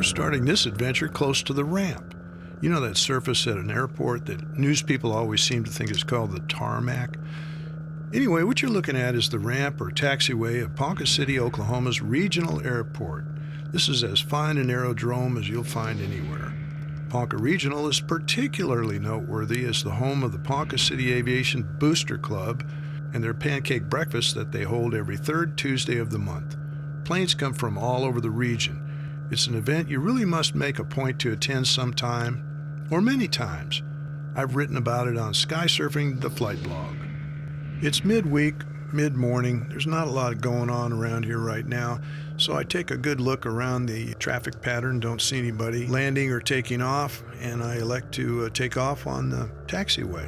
We're starting this adventure close to the ramp. You know that surface at an airport that news people always seem to think is called the tarmac? Anyway, what you're looking at is the ramp or taxiway of Ponca City, Oklahoma's regional airport. This is as fine an aerodrome as you'll find anywhere. Ponca Regional is particularly noteworthy as the home of the Ponca City Aviation Booster Club and their pancake breakfast that they hold every third Tuesday of the month. Planes come from all over the region. It's an event you really must make a point to attend sometime, or many times. I've written about it on Skysurfing, the flight blog. It's midweek, mid-morning. There's not a lot going on around here right now, so I take a good look around the traffic pattern, don't see anybody landing or taking off, and I elect to take off on the taxiway.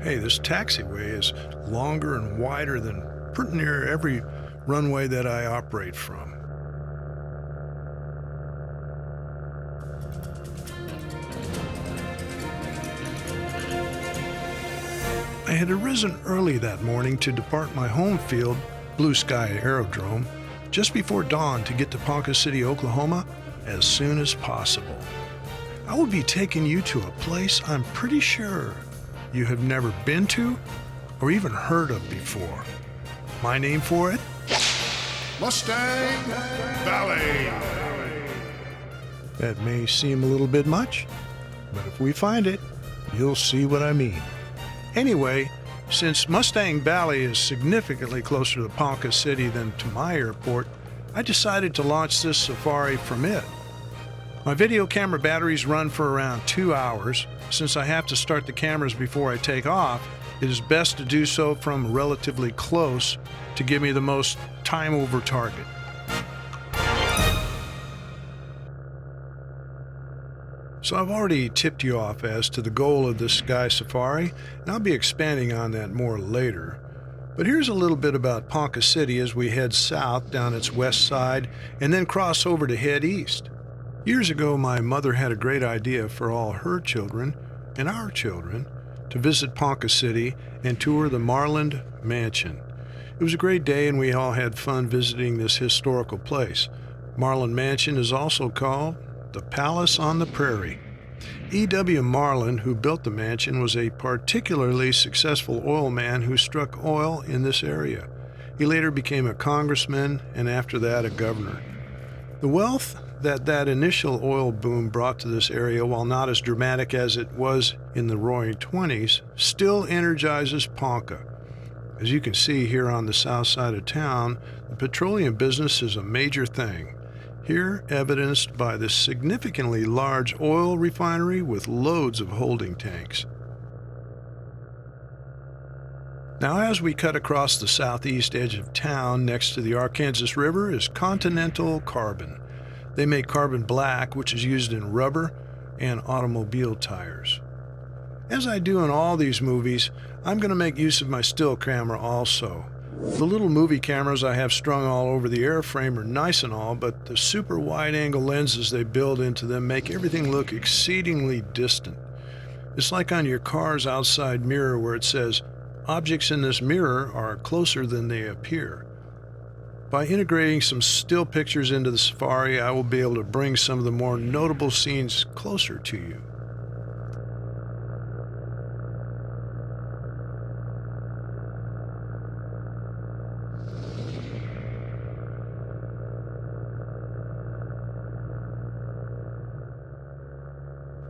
Hey, this taxiway is longer and wider than pretty near every runway that I operate from. I had arisen early that morning to depart my home field, Blue Sky Aerodrome, just before dawn to get to Ponca City, Oklahoma, as soon as possible. I will be taking you to a place I'm pretty sure you have never been to or even heard of before. My name for it? Mustang Valley. That may seem a little bit much, but if we find it, you'll see what I mean. Anyway, since Mustang Valley is significantly closer to Ponca City than to my airport, I decided to launch this safari from it. My video camera batteries run for around 2 hours. Since I have to start the cameras before I take off, it is best to do so from relatively close to give me the most time over target. So I've already tipped you off as to the goal of this Sky Safari, and I'll be expanding on that more later. But here's a little bit about Ponca City as we head south down its west side and then cross over to head east. Years ago, my mother had a great idea for all her children and our children to visit Ponca City and tour the Marland Mansion. It was a great day and we all had fun visiting this historical place. Marland Mansion is also called the Palace on the Prairie. E.W. Marland, who built the mansion, was a particularly successful oil man who struck oil in this area. He later became a congressman and after that a governor. The wealth that initial oil boom brought to this area, while not as dramatic as it was in the roaring 20s, still energizes Ponca. As you can see here on the south side of town, the petroleum business is a major thing. Here evidenced by this significantly large oil refinery with loads of holding tanks. Now as we cut across the southeast edge of town next to the Arkansas River is Continental Carbon. They make carbon black, which is used in rubber and automobile tires. As I do in all these movies, I'm going to make use of my still camera also. The little movie cameras I have strung all over the airframe are nice and all, but the super wide-angle lenses they build into them make everything look exceedingly distant. It's like on your car's outside mirror where it says, "Objects in this mirror are closer than they appear." By integrating some still pictures into the safari, I will be able to bring some of the more notable scenes closer to you.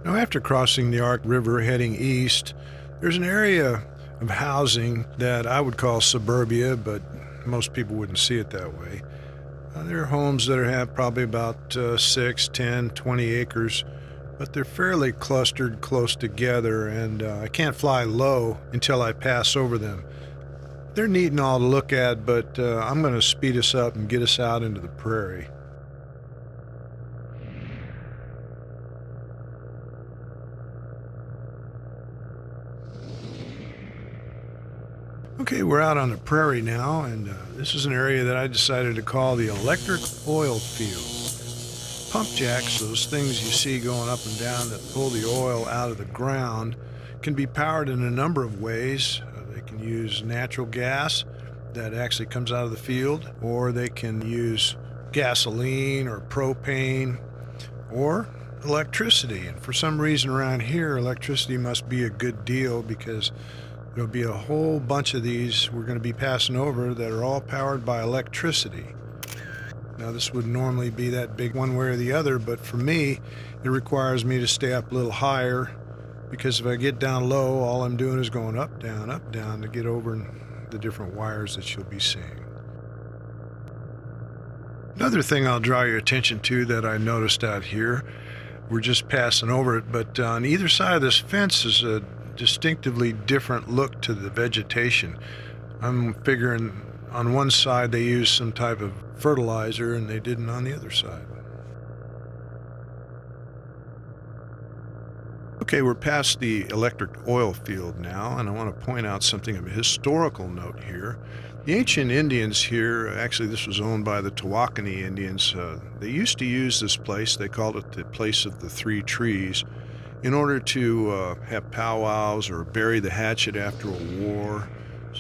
Now, after crossing the Ark River heading east, there's an area of housing that I would call suburbia, but most people wouldn't see it that way. There are homes that have probably about 6, 10, 20 acres, but they're fairly clustered close together, and I can't fly low until I pass over them. They're neat and all to look at, but I'm going to speed us up and get us out into the prairie. Okay, we're out on the prairie now, and this is an area that I decided to call the electric oil field. Pump jacks, those things you see going up and down that pull the oil out of the ground, can be powered in a number of ways. They can use natural gas that actually comes out of the field, or they can use gasoline or propane or electricity. And for some reason around here, electricity must be a good deal because there'll be a whole bunch of these we're going to be passing over that are all powered by electricity. Now, this would normally be that big one way or the other, but for me, it requires me to stay up a little higher because if I get down low, all I'm doing is going up, down to get over the different wires that you'll be seeing. Another thing I'll draw your attention to that I noticed out here, we're just passing over it, but on either side of this fence is a distinctively different look to the vegetation. I'm figuring on one side they used some type of fertilizer and they didn't on the other side. Okay, we're past the electric oil field now, and I want to point out something of a historical note here. The ancient Indians here, actually this was owned by the Tawakoni Indians, they used to use this place, they called it the place of the three trees, in order to have powwows or bury the hatchet after a war,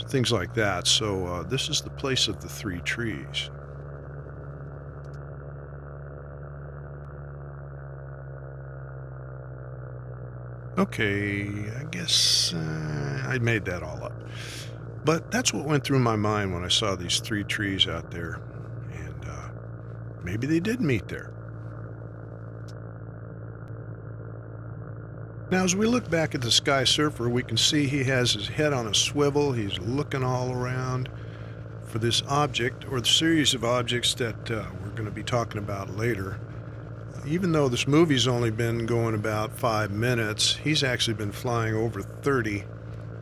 things like that. So this is the place of the three trees. Okay, I guess I made that all up. But that's what went through my mind when I saw these three trees out there. And maybe they did meet there. Now, as we look back at the Skysurfer, we can see he has his head on a swivel. He's looking all around for this object, or the series of objects that we're going to be talking about later. Even though this movie's only been going about 5 minutes, he's actually been flying over 30.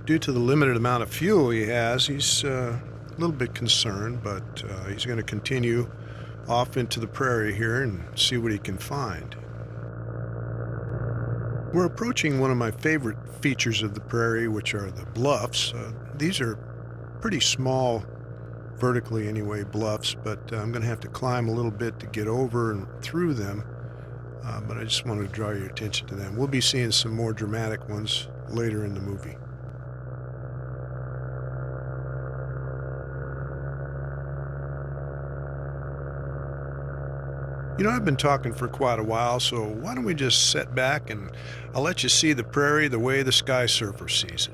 Due to the limited amount of fuel he has, he's a little bit concerned, but he's going to continue off into the prairie here and see what he can find. We're approaching one of my favorite features of the prairie, which are the bluffs. These are pretty small, vertically anyway, bluffs, but I'm going to have to climb a little bit to get over and through them. But I just wanted to draw your attention to them. We'll be seeing some more dramatic ones later in the movie. You know, I've been talking for quite a while, so why don't we just sit back and I'll let you see the prairie the way the Skysurfer sees it.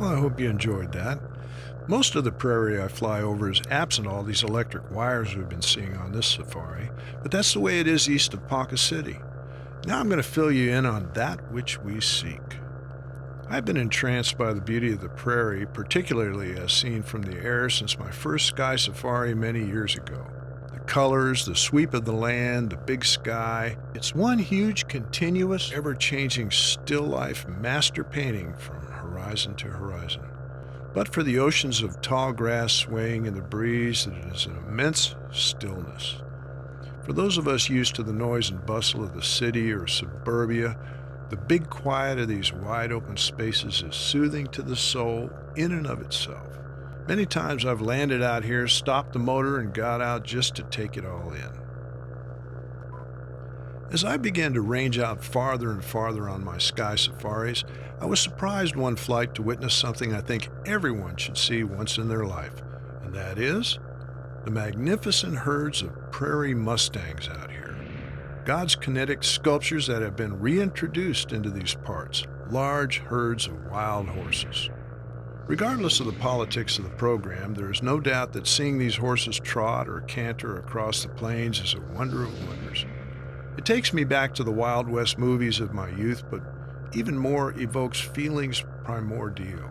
Well, I hope you enjoyed that. Most of the prairie I fly over is absent all these electric wires we've been seeing on this safari, but that's the way it is east of Ponca City. Now I'm going to fill you in on that which we seek. I've been entranced by the beauty of the prairie, particularly as seen from the air since my first sky safari many years ago. The colors, the sweep of the land, the big sky, it's one huge, continuous, ever-changing still life master painting from horizon to horizon. But for the oceans of tall grass swaying in the breeze, it is an immense stillness. For those of us used to the noise and bustle of the city or suburbia, the big quiet of these wide open spaces is soothing to the soul in and of itself. Many times I've landed out here, stopped the motor, and got out just to take it all in. As I began to range out farther and farther on my sky safaris, I was surprised one flight to witness something I think everyone should see once in their life, and that is the magnificent herds of prairie Mustangs out here. God's kinetic sculptures that have been reintroduced into these parts, large herds of wild horses. Regardless of the politics of the program, there is no doubt that seeing these horses trot or canter across the plains is a wonder of wonders. It takes me back to the Wild West movies of my youth, but even more evokes feelings primordial.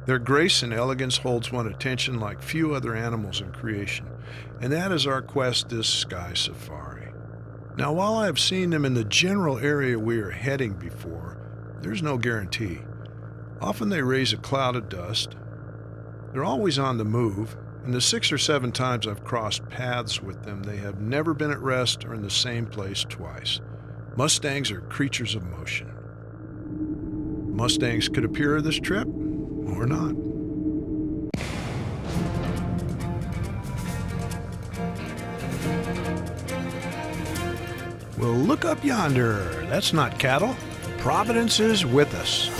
Their grace and elegance holds one attention like few other animals in creation, and that is our quest this sky safari. Now, while I have seen them in the general area we are heading before, there's no guarantee. Often they raise a cloud of dust. They're always on the move, and the 6 or 7 times I've crossed paths with them, they have never been at rest or in the same place twice. Mustangs are creatures of motion. Mustangs could appear this trip, or not. Well, look up yonder. That's not cattle. Providence is with us.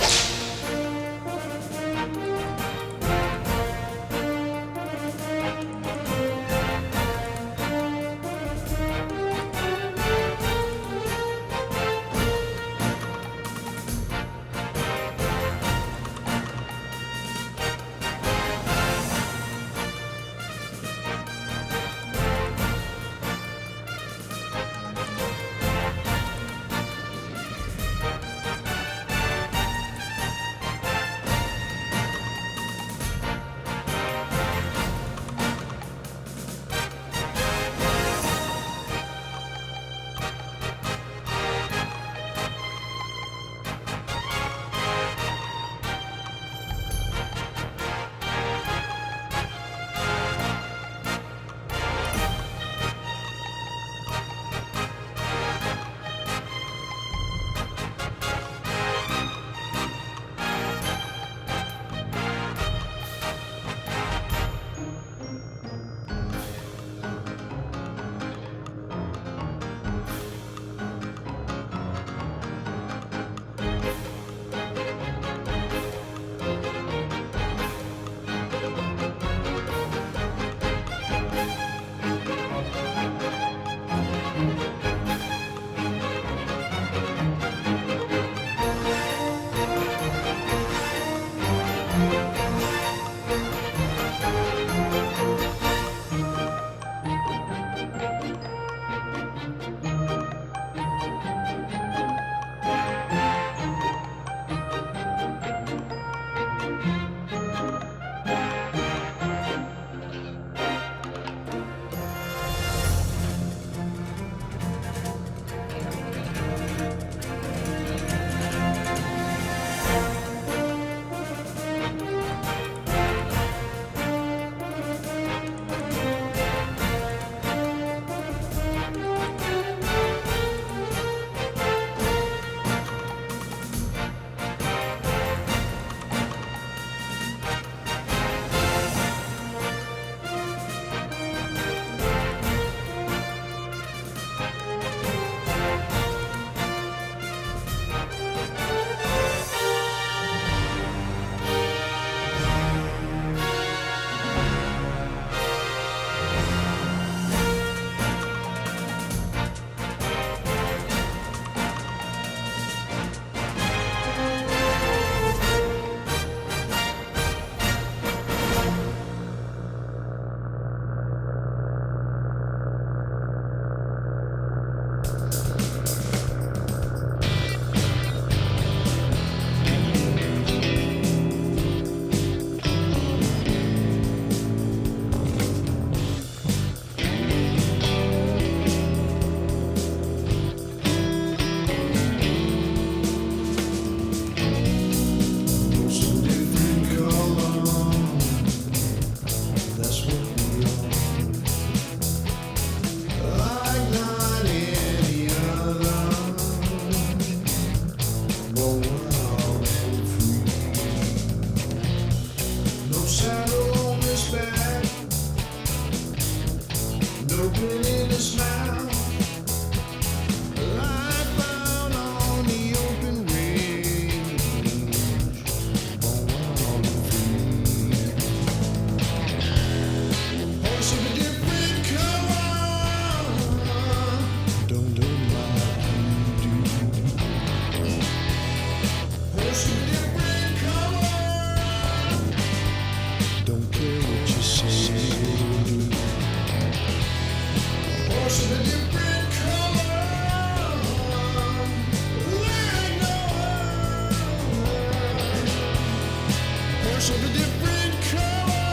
Horse of a different color,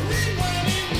red, white, and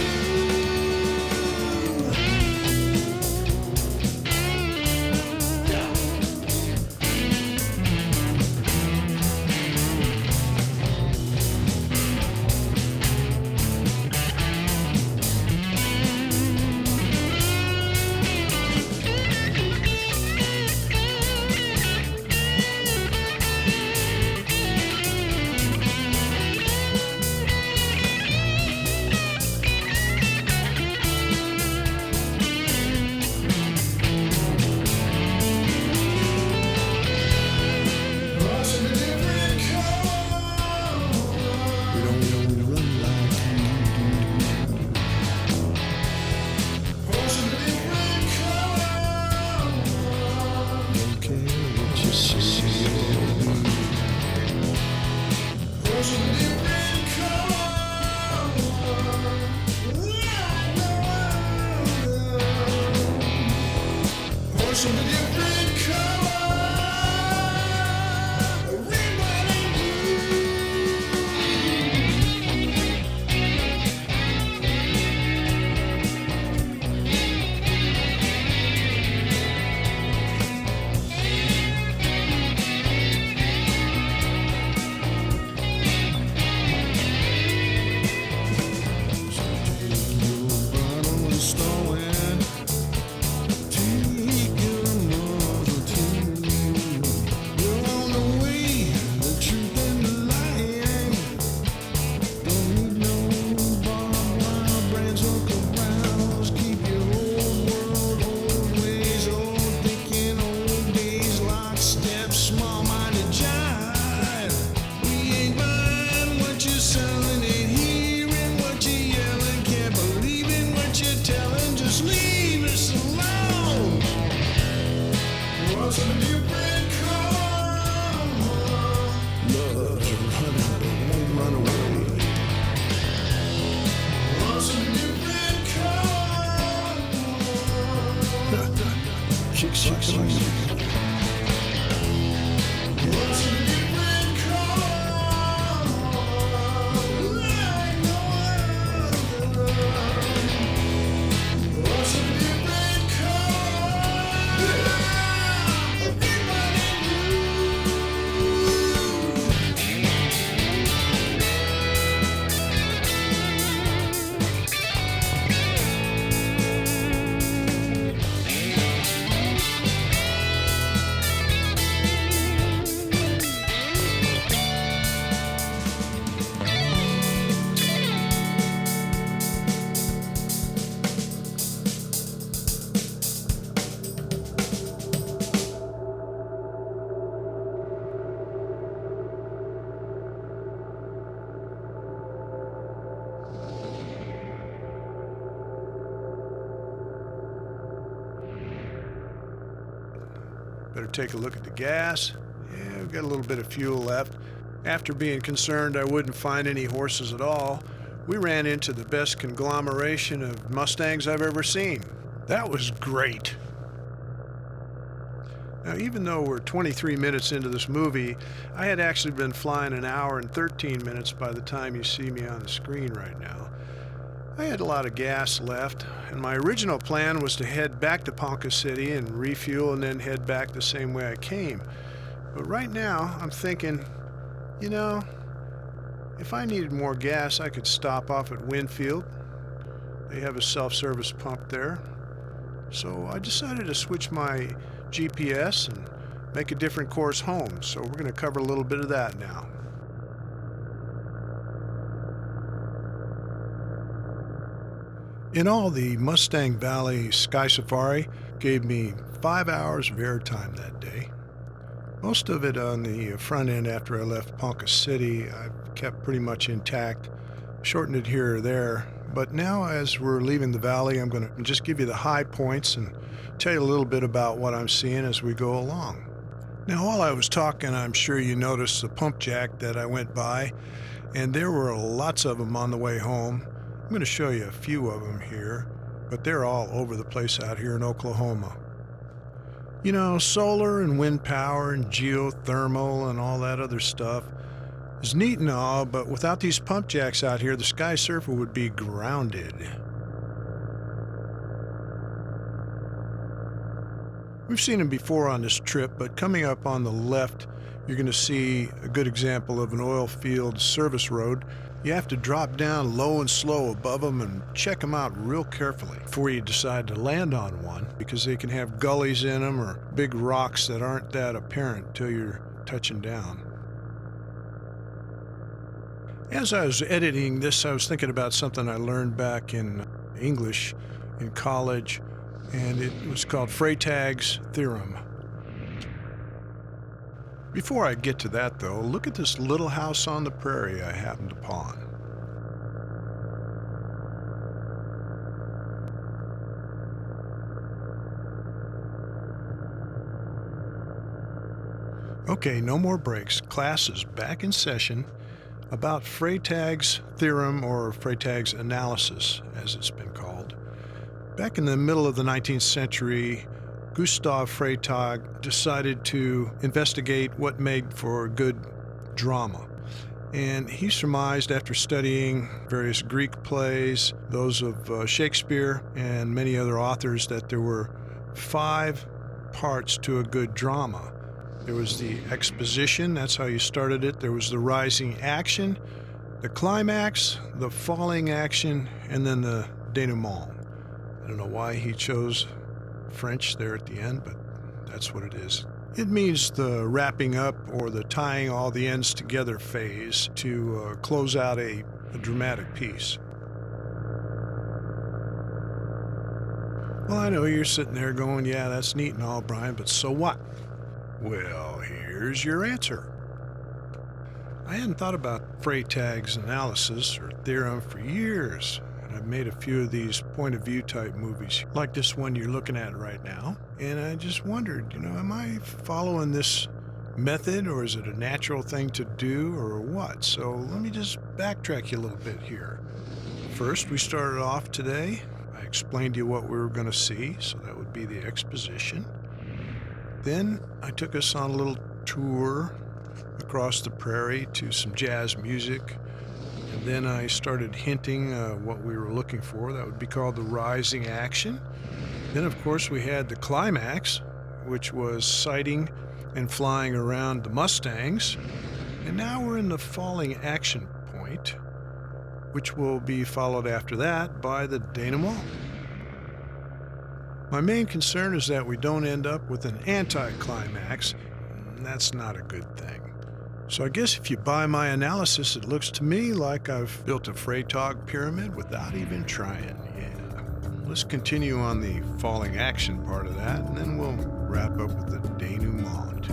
Better take a look at the gas. Yeah, we've got a little bit of fuel left. After being concerned I wouldn't find any horses at all, we ran into the best conglomeration of Mustangs I've ever seen. That was great. Now, even though we're 23 minutes into this movie, I had actually been flying an hour and 13 minutes by the time you see me on the screen right now. I had a lot of gas left, and my original plan was to head back to Ponca City and refuel and then head back the same way I came. But right now, I'm thinking, you know, if I needed more gas, I could stop off at Winfield. They have a self-service pump there. So I decided to switch my GPS and make a different course home. So we're going to cover a little bit of that now. In all, the Mustang Valley Skysurfer gave me 5 hours of airtime that day. Most of it on the front end after I left Ponca City, I've kept pretty much intact, shortened it here or there. But now as we're leaving the valley, I'm going to just give you the high points and tell you a little bit about what I'm seeing as we go along. Now, while I was talking, I'm sure you noticed the pump jack that I went by, and there were lots of them on the way home. I'm going to show you a few of them here, but they're all over the place out here in Oklahoma. You know, solar and wind power and geothermal and all that other stuff, It's neat and all, but without these pump jacks out here, the Skysurfer would be grounded. We've seen them before on this trip, but coming up on the left, you're going to see a good example of an oil field service road. You have to drop down low and slow above them and check them out real carefully before you decide to land on one, because they can have gullies in them or big rocks that aren't that apparent till you're touching down. As I was editing this, I was thinking about something I learned back in English in college, and it was called Freytag's theorem. Before I get to that, though, look at this little house on the prairie I happened upon. Okay, no more breaks. Class is back in session. About Freytag's theorem, or Freytag's analysis, as it's been called. Back in the middle of the 19th century, Gustav Freytag decided to investigate what made for good drama. And he surmised, after studying various Greek plays, those of Shakespeare and many other authors, that there were 5 parts to a good drama. There was the exposition, that's how you started it. There was the rising action, the climax, the falling action, and then the denouement. I don't know why he chose French there at the end, but that's what it is. It means the wrapping up or the tying all the ends together phase to close out a dramatic piece. Well, I know you're sitting there going, yeah, that's neat and all, Brian, but so what? Well, here's your answer. I hadn't thought about Freytag's analysis or theorem for years, and I've made a few of these point of view type movies, like this one you're looking at right now, and I just wondered, am I following this method, or is it a natural thing to do, or what? So let me just backtrack you a little bit here. First, we started off today. I explained to you what we were going to see, so that would be the exposition. Then I took us on a little tour across the prairie to some jazz music, and then I started hinting what we were looking for. That would be called the rising action. Then, of course, we had the climax, which was sighting and flying around the Mustangs. And now we're in the falling action point, which will be followed after that by the denouement. My main concern is that we don't end up with an anticlimax, and that's not a good thing. So I guess if you buy my analysis, it looks to me like I've built a Freytag pyramid without even trying. Yeah. Let's continue on the falling action part of that, and then we'll wrap up with the denouement.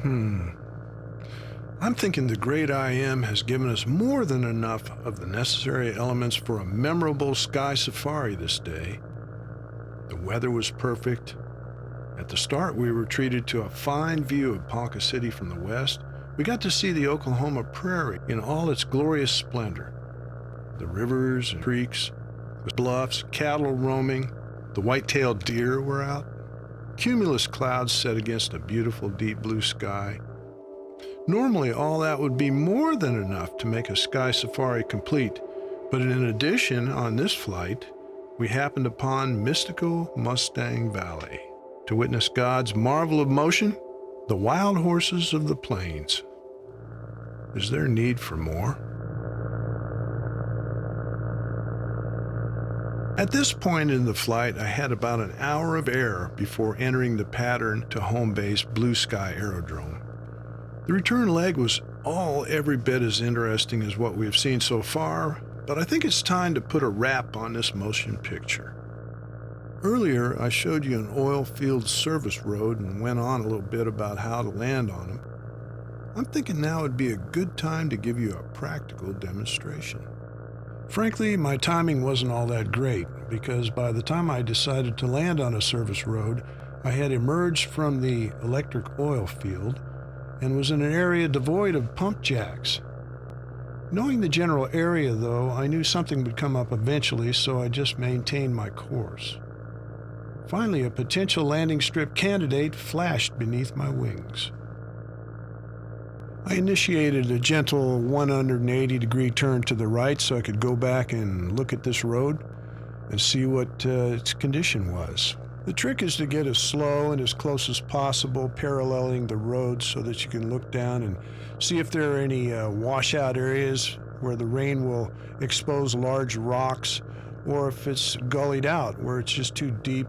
I'm thinking the great IM has given us more than enough of the necessary elements for a memorable sky safari this day. The weather was perfect. At the start, we were treated to a fine view of Ponca City from the west. We got to see the Oklahoma Prairie in all its glorious splendor. The rivers and creeks, the bluffs, cattle roaming, the white-tailed deer were out. Cumulus clouds set against a beautiful deep blue sky. Normally, all that would be more than enough to make a sky safari complete, but in addition, on this flight, we happened upon mystical Mustang Valley to witness God's marvel of motion, the wild horses of the plains. Is there need for more? At this point in the flight, I had about an hour of air before entering the pattern to home base Blue Sky Aerodrome. The return leg was all every bit as interesting as what we have seen so far, but I think it's time to put a wrap on this motion picture. Earlier, I showed you an oil field service road and went on a little bit about how to land on them. I'm thinking now would be a good time to give you a practical demonstration. Frankly, my timing wasn't all that great, because by the time I decided to land on a service road, I had emerged from the electric oil field and was in an area devoid of pump jacks. Knowing the general area, though, I knew something would come up eventually, so I just maintained my course. Finally, a potential landing strip candidate flashed beneath my wings. I initiated a gentle 180-degree turn to the right so I could go back and look at this road and see what its condition was. The trick is to get as slow and as close as possible, paralleling the road so that you can look down and see if there are any washout areas where the rain will expose large rocks, or if it's gullied out where it's just too deep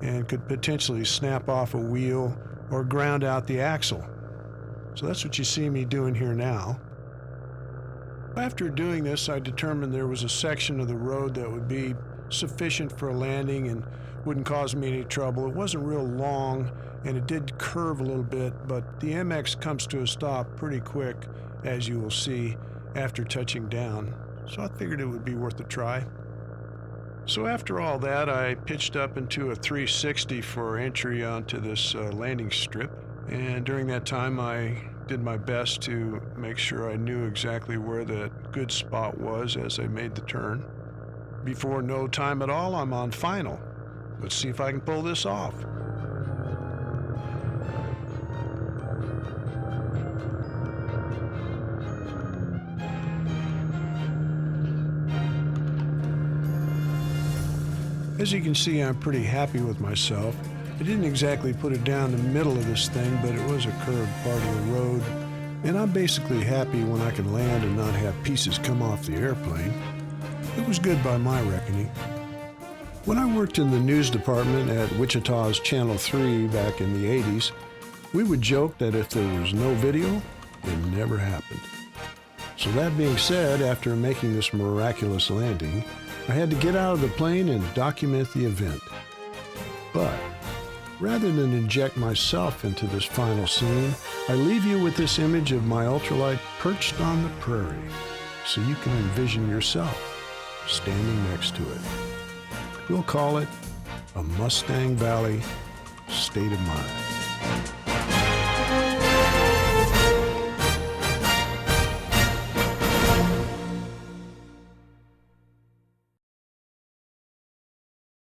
and could potentially snap off a wheel or ground out the axle. So that's what you see me doing here now. After doing this, I determined there was a section of the road that would be sufficient for a landing and wouldn't cause me any trouble. It wasn't real long, and it did curve a little bit, but the MX comes to a stop pretty quick, as you will see, after touching down. So I figured it would be worth a try. So after all that, I pitched up into a 360 for entry onto this landing strip, and during that time I did my best to make sure I knew exactly where that good spot was as I made the turn. Before no time at all, I'm on final. Let's see if I can pull this off. As you can see, I'm pretty happy with myself. I didn't exactly put it down the middle of this thing, but it was a curved part of the road, and I'm basically happy when I can land and not have pieces come off the airplane. It was good by my reckoning. When I worked in the news department at Wichita's Channel 3 back in the 80s, we would joke that if there was no video, it never happened. So that being said, after making this miraculous landing, I had to get out of the plane and document the event. But rather than inject myself into this final scene, I leave you with this image of my ultralight perched on the prairie, so you can envision yourself standing next to it. We'll call it a Mustang Valley state of mind.